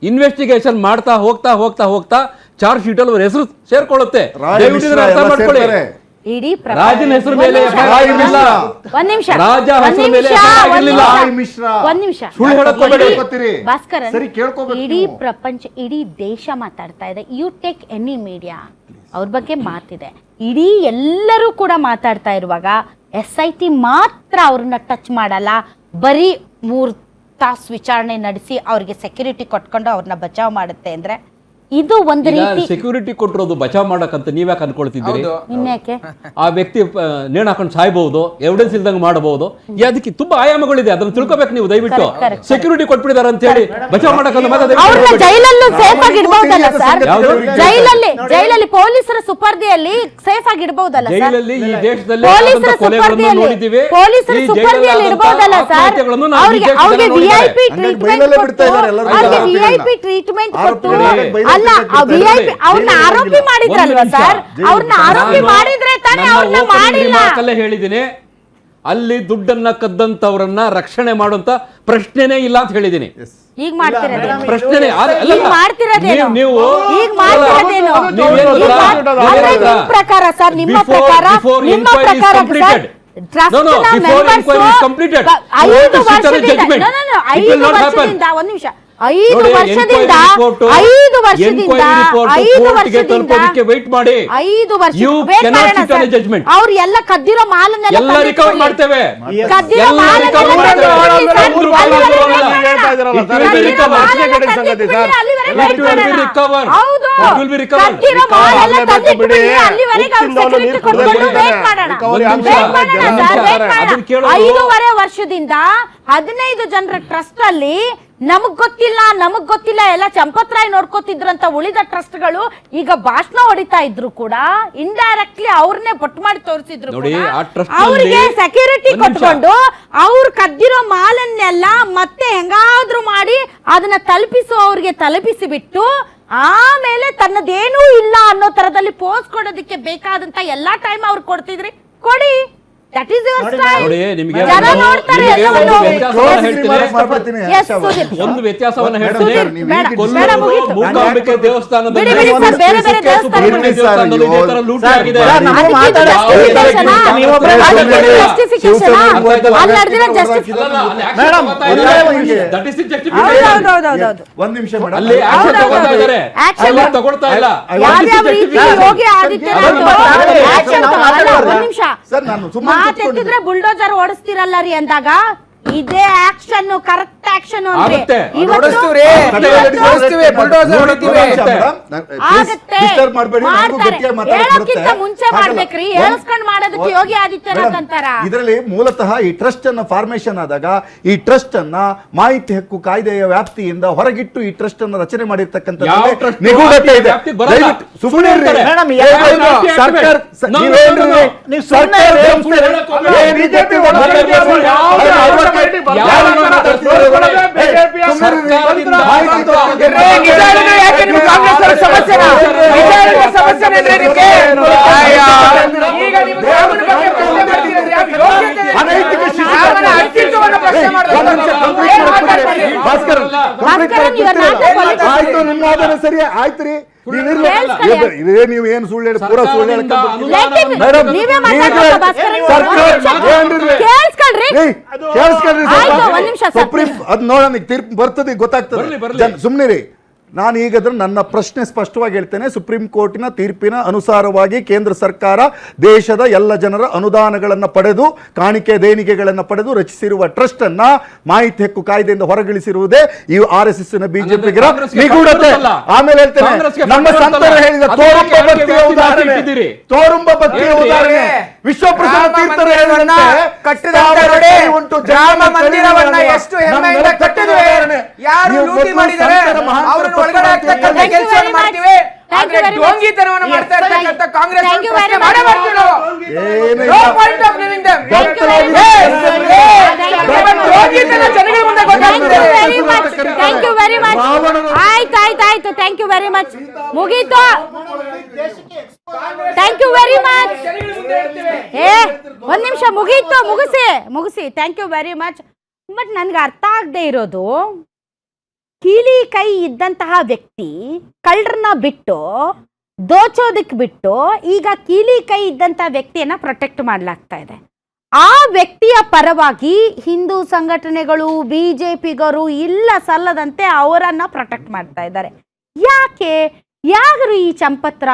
Investigation ಮಾಡ್ತಾ ಹೋಗ್ತಾ ಹೋಗ್ತಾ ಹೋಗ್ತಾ ಚಾರ್ಜ್ ಶೀಟ್ ಅಲ್ಲಿ ಹೆಸರು ಸೇರ್ಕೊಳ್ಳುತ್ತೆ. ಅರ್ಥ ಮಾಡ್ಕೊಳ್ಳಿ. ಇಡೀ ರಾಜನ ಹೆಸರು ಮೇಲೆ ಒಂದ್ ನಿಮಿಷ ಭಾಸ್ಕರ್, ಇಡೀ ಪ್ರಪಂಚ, ಇಡೀ ದೇಶ ಮಾತಾಡ್ತಾ ಇದೆ. ಯು ಟೇಕ್ ಎನಿ ಮೀಡಿಯಾ, ಅವ್ರ ಬಗ್ಗೆ ಮಾತಿದೆ. ಇಡೀ ಎಲ್ಲರೂ ಕೂಡ ಮಾತಾಡ್ತಾ ಇರುವಾಗ SIT ಮಾತ್ರ ಅವ್ರನ್ನ ಟಚ್ ಮಾಡಲ್ಲ. ಬರೀ 3 ತಾಸು ವಿಚಾರಣೆ ನಡೆಸಿ ಅವ್ರಿಗೆ ಸೆಕ್ಯೂರಿಟಿ ಕೊಟ್ಕೊಂಡು ಅವ್ರನ್ನ ಬಚಾವ್ ಮಾಡುತ್ತೆ ಅಂದ್ರೆ ಇದು ಒಂದು ರೀತಿ. ಸೆಕ್ಯೂರಿಟಿ ಕೊಟ್ಟಿರೋದು ಬಚಾವ್ ಮಾಡಕ್ಕಂತ ನೀವ್ಯಾಕೆ ಅನ್ಕೊಳ್ತಿದ್ದೀರಿ? ಇನ್ಯಾಕೆ ಆ ವ್ಯಕ್ತಿ ನೇಣು ಹಾಕೊಂಡು ಸಾಯ್ಬಹುದು, ಎವಿಡೆನ್ಸ್ ಇಲ್ದಂಗೆ ಮಾಡಬಹುದು. ಅದಕ್ಕೆ ತುಂಬಾ ಆಯಾಮಗಳಿದೆ, ಅದನ್ನ ತಿಳ್ಕೊಬೇಕು ನೀವು ದಯವಿಟ್ಟು. ಸೆಕ್ಯೂರಿಟಿ ಕೊಟ್ಬಿಟ್ಟಿದ್ದಾರೆ ಅಂತ ಹೇಳಿ ಬಚಾವ್ ಮಾಡಕ್ಕಲ್ಲ. ಜೈಲಲ್ಲೂ ಸೇಫ್ ಆಗಿ ಇಡಬಹುದಲ್ಲ ಸರ್? ಜೈಲಲ್ಲಿ ಪೊಲೀಸರ ಸುಪರ್ದಿಯಲ್ಲಿ ಸೇಫ್ ಆಗಿ ಇಡಬಹುದಲ್ಲ ಸರ್? ಜೈಲಲ್ಲಿ ಈ ದೇಶದಲ್ಲಿ ಪೊಲೀಸರ ಸುಪರ್ದಿಯಲ್ಲಿ ಇಡಬಹುದಲ್ಲ ಸರ್? ಅವ್ರಿಗೆ VIP ಟ್ರೀಟ್ಮೆಂಟ್ ಕೊಟ್ಟು ಅಲ್ಲ, ಅವ್ರನ್ನ ಆರೋಪಿ ಮಾಡಿದ್ರಲ್ವಾ ಸರ್? ಅವ್ರನ್ನ ಆರೋಪಿ ಮಾಡಿದ್ರೆ ತಾನೇ, ಅವ್ರನ್ನ ಮಾಡಿಲ್ಲ. ಹೇಳಿದ್ದೀನಿ, ಅಲ್ಲಿ ದುಡ್ಡನ್ನ ಕದ್ದಂತವ್ರನ್ನ ರಕ್ಷಣೆ ಮಾಡುವಂತ ಪ್ರಶ್ನೆನೇ ಇಲ್ಲ ಅಂತ ಹೇಳಿದ್ದೀನಿ. ಈಗ ಮಾಡ್ತಿರೋದು ಪ್ರಶ್ನೆನೇ ನಿಮ್ಮ ಪ್ರಕಾರ ಸರ್, ನಿಮ್ಮ ಪ್ರಕಾರ ಒಂದ್ ನಿಮಿಷ, 5 ವರ್ಷದಿಂದ ಅವ್ರು ಎಲ್ಲ ಕದ್ದಿರೋ ಮಾಲನ್ನೆಲ್ಲ ಮಾಡ್ತೇವೆ. ಐದೂವರೆ ವರ್ಷದಿಂದ 15 ಜನರ ಟ್ರಸ್ಟ್ ಅಲ್ಲಿ ನಮಗ್ ಗೊತ್ತಿಲ್ಲ ಎಲ್ಲ ಚಂಪತ್ರಾಯ್ ನೋಡ್ಕೋತಿದ್ರಂತ ಉಳಿದ ಟ್ರಸ್ಟ್ಗಳು ಈಗ ಭಾಷಣ ಹೊಡಿತಾ ಇದ್ರು ಕೂಡ ಇಂಡೈರೆಕ್ಟ್ಲಿ ಅವ್ರನ್ನೇ ಪೊಟ್ಟು ಮಾಡಿ ತೋರಿಸಿದ್ರು. ಅವ್ರಿಗೆ ಸೆಕ್ಯೂರಿಟಿ ಕೊಟ್ಕೊಂಡು ಅವ್ರು ಕದ್ದಿರೋ ಮಾಲನ್ನೆಲ್ಲ ಮತ್ತೆ ಹೆಂಗಾದ್ರೂ ಮಾಡಿ ಅದನ್ನ ಅವ್ರಿಗೆ ತಲುಪಿಸಿ ಬಿಟ್ಟು ಆಮೇಲೆ ತನ್ನದೇನೂ ಇಲ್ಲ ಅನ್ನೋ ತರದಲ್ಲಿ ಪೋಸ್ಟ್ ಕೊಡೋದಕ್ಕೆ ಬೇಕಾದಂತ ಎಲ್ಲಾ ಟೈಮ್ ಅವ್ರು ಕೊಡ್ತಿದ್ರಿ. ಕೊಡಿ, that is your style. ಒಂದು ವ್ಯತ್ಯಾಸವನ್ನ ಹೇಳ್ತೀನಿ. ಮೂಕಾಂಬಿಕೆ ದೇವಸ್ಥಾನದಲ್ಲಿ ತಗೊಳ್ತಾ ಇಲ್ಲ. ಮಾತೆತ್ತಿದ್ರೆ ಬುಲ್ಡೋಜರ್ ಓಡಿಸ್ತಿರಲ್ಲ ರೀ ಅಂದಾಗ ಇದೇ ಆಕ್ಷನ್, ಕರೆಕ್ಟ್ ಆಕ್ಷನ್ ಮುಂಚೆ ಮಾಡ್ಬೇಕ್ರಿ, ಹೇಳಿಸ್ಕೊಂಡ್ ಮಾಡೋದಕ್ಕೆ ಯೋಗಿ ಆದಿತ್ಯನಾಥ್ ಅಂತಾರ. ಇದರಲ್ಲಿ ಮೂಲತಃ ಈ ಟ್ರಸ್ಟ್ ಅನ್ನ ಫಾರ್ಮೇಶನ್ ಆದಾಗ ಈ ಟ್ರಸ್ಟ್ ಅನ್ನ ಮಾಹಿತಿ ಹಕ್ಕು ಕಾಯ್ದೆಯ ವ್ಯಾಪ್ತಿಯಿಂದ ಹೊರಗಿಟ್ಟು ಈ ಟ್ರಸ್ಟ್ ಅನ್ನ ರಚನೆ ಮಾಡಿರ್ತಕ್ಕಂಥದ್ದು ನಿಗೂಢತೆ ಇದೆ. ಸರಿ ಆಯ್ತು ರೀ, ನೀವು ಏನು ಸುಳ್ಳು ಹೇಳಿ ಪೂರ ಸುಳ್ಳು ಸುಪ್ರೀಂ ಅದ್ ನೋಡೋಣ, ತೀರ್ಪು ಬರ್ತದೆ, ಗೊತ್ತಾಗ್ತದೆ. ಸುಮ್ನಿರಿ. ನಾನು ಈಗ ನನ್ನ ಪ್ರಶ್ನೆ ಸ್ಪಷ್ಟವಾಗಿ ಹೇಳ್ತೇನೆ. ಸುಪ್ರೀಂ ಕೋರ್ಟಿನ ತೀರ್ಪಿನ ಅನುಸಾರವಾಗಿ ಕೇಂದ್ರ ಸರ್ಕಾರ ದೇಶದ ಎಲ್ಲ ಜನರ ಅನುದಾನಗಳನ್ನು ಪಡೆದು, ಕಾಣಿಕೆ ದೇಣಿಗೆಗಳನ್ನು ಪಡೆದು ರಚಿಸಿರುವ ಟ್ರಸ್ಟ್ ಅನ್ನ ಮಾಹಿತಿ ಹಕ್ಕು ಕಾಯ್ದೆಯಿಂದ ಹೊರಗಿಳಿಸಿರುವುದೇ ಈ RSS ನ ಬಿಜೆಪಿಗರ ನಿಗೂಢತೆ. ಆಮೇಲೆ ಹೇಳ್ತೇನೆ, ನಮ್ಮ ಸಂತರು ಹೇಳಿದ ತೋರುಂಬ ಬತ್ತಿಯ ಉದಾಹರಣೆ, ವಿಶ್ವಪ್ರಸಿದ್ಧ ತೀರ್ಥರು ಹೇಳಿದಂತೆ ಉಂಟು ರಾಮ ಮಂದಿರವನ್ನ ಎಷ್ಟು ಹೆಮ್ಮೆಯಿಂದ ಕಟ್ಟಿದ್ವಿ, ಯಾರು ಲೂಟಿ ಮಾಡಿದ್ದಾರೆ ಅವರನ್ನು ಒಳಗಡೆ ಹಾಕ್ತಕ್ಕಂಥ ಕೆಲಸವನ್ನು ಮಾಡ್ತೀವಿ. ಆದ್ರೆ ಡೋಂಗಿತನವನ್ನು ಮಾಡ್ತಾ ಇರ್ತಕ್ಕಂಥ ಕಾಂಗ್ರೆಸ್ ಪ್ರಶ್ನೆ ಮಾಡೇ ಮಾಡ್ತೀವಿ ನಾವು. No point of living them. ಡೋಂಗಿತನ ಜನಗಳ ಮುಂದೆ ಗೊತ್ತಾಗ್ತದೆ. Thank you very much. ಆಯ್ತು, ಥ್ಯಾಂಕ್ ಯು ವೆರಿ ಮಚ್. ಮುಗೀತು. Thank you very much. ಒಂದ್ ನಿಮಿಷ, ಮುಗೀತು, ಮುಗಿಸಿ. Thank you very much. But ನನ್ಗೆ ಅರ್ಥ ಆಗದೆ ಇರೋದು, ಕೀಲಿ ಕೈ ಇದ್ದಂತಹ ವ್ಯಕ್ತಿ ಕಳ್ಳರನ್ನ ಬಿಟ್ಟು ದೋಚೋದಕ್ಕೆ ಬಿಟ್ಟು ಈಗ ಕೀಲಿ ಕೈ ಇದ್ದಂತ ವ್ಯಕ್ತಿಯನ್ನ ಪ್ರೊಟೆಕ್ಟ್ ಮಾಡ್ಲಾಗ್ತಾ ಇದೆ. ಆ ವ್ಯಕ್ತಿಯ ಪರವಾಗಿ ಹಿಂದೂ ಸಂಘಟನೆಗಳು, ಬಿಜೆಪಿಗರು ಇಲ್ಲ ಸಲ್ಲದಂತೆ ಅವರನ್ನ ಪ್ರೊಟೆಕ್ಟ್ ಮಾಡ್ತಾ ಇದ್ದಾರೆ. ಯಾರು ಈ ಚಂಪತ್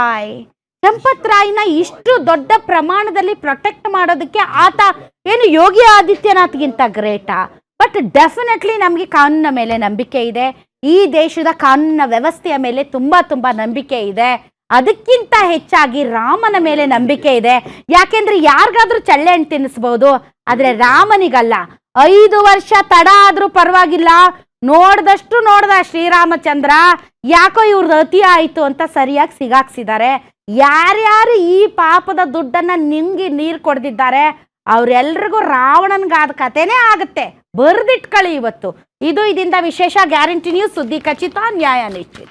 ರಾಯ್ನ ಇಷ್ಟು ದೊಡ್ಡ ಪ್ರಮಾಣದಲ್ಲಿ ಪ್ರೊಟೆಕ್ಟ್ ಮಾಡೋದಕ್ಕೆ ಆತ ಏನು ಯೋಗಿ ಆದಿತ್ಯನಾಥ್ಗಿಂತ ಗ್ರೇಟಾ? ಬಟ್ ಡೆಫಿನೆಟ್ಲಿ ನಮಗೆ ಕಾನೂನಿನ ಮೇಲೆ ನಂಬಿಕೆ ಇದೆ, ಈ ದೇಶದ ಕಾನೂನಿನ ವ್ಯವಸ್ಥೆಯ ಮೇಲೆ ತುಂಬಾ ನಂಬಿಕೆ ಇದೆ. ಅದಕ್ಕಿಂತ ಹೆಚ್ಚಾಗಿ ರಾಮನ ಮೇಲೆ ನಂಬಿಕೆ ಇದೆ. ಯಾಕೆಂದ್ರೆ ಯಾರಿಗಾದ್ರೂ ಚಳ್ಳೆ ಹಣ್ಣು ತಿನ್ನಿಸ್ಬಹುದು, ಆದ್ರೆ ರಾಮನಿಗಲ್ಲ. 5 ವರ್ಷ ತಡ ಆದ್ರೂ ಪರವಾಗಿಲ್ಲ, ನೋಡ್ದ ಶ್ರೀರಾಮಚಂದ್ರ ಯಾಕೋ ಇವ್ರದ್ದು ಅತಿ ಆಯ್ತು ಅಂತ ಸರಿಯಾಗಿ ಸಿಗಾಕ್ಸಿದ್ದಾರೆ. ಯಾರ್ಯಾರು ಈ ಪಾಪದ ದುಡ್ಡನ್ನ ನಿಂಗಿ ನೀರು ಕೊಡ್ದಿದ್ದಾರೆ ಅವ್ರೆಲ್ರಿಗೂ ರಾವಣನ್ಗಾದ ಕಥೆನೇ ಆಗುತ್ತೆ. ಬರ್ದಿಟ್ಕೊಳ್ಳಿ ಇವತ್ತು. ಇದು ಇದರಿಂದ ವಿಶೇಷ ಗ್ಯಾರಂಟಿ ನ್ಯೂಸ್, ಸುದ್ದಿ ಖಚಿತ, ನ್ಯಾಯ ನಿಶ್ಚಿತ.